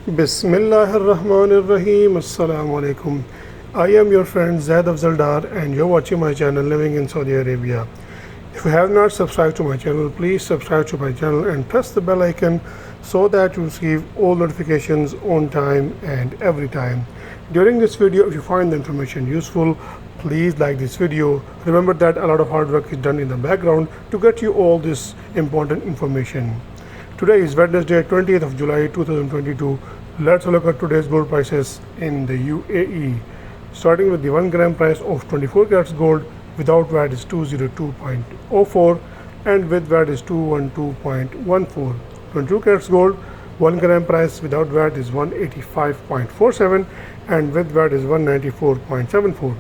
Bismillahirrahmanirrahim. Assalamu alaikum. I am your friend Zaid Afzaldar and you're watching my channel Living in Saudi Arabia. If you have not subscribed to my channel, please subscribe to my channel and press the bell icon so that you receive all notifications on time and every time. During this video, if you find the information useful, please like this video. Remember that a lot of hard work is done in the background to get you all this important information. Today is Wednesday, 20th of July 2022. Let's look at today's gold prices in the UAE. Starting with the 1 gram price of 24 carats gold without VAT is 202.04 and with VAT is 212.14. 22 carats gold 1 gram price without VAT is 185.47 and with VAT is 194.74.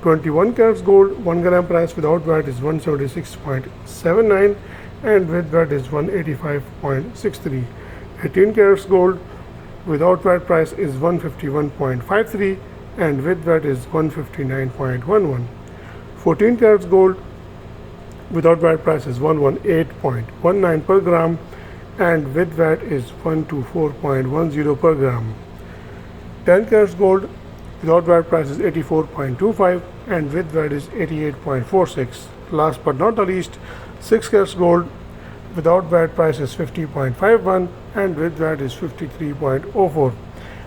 21 carats gold 1 gram price without VAT is 176.79 and with VAT is 185.63. 18 carats gold without VAT price is 151.53 and with VAT is 159.11. 14 carats gold without VAT price is 118.19 per gram and with VAT is 124.10 per gram. 10 carats gold without VAT price is 84.25 and with VAT is 88.46. Last but not the least, 6 carats gold without VAT price is 50.51 and with VAT is 53.04.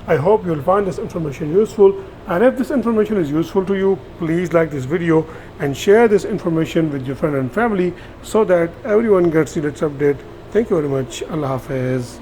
I hope you will find this information useful, and if this information is useful to you, please like this video and share this information with your friend and family so that everyone gets the latest update. Thank you very much. Allah Hafiz.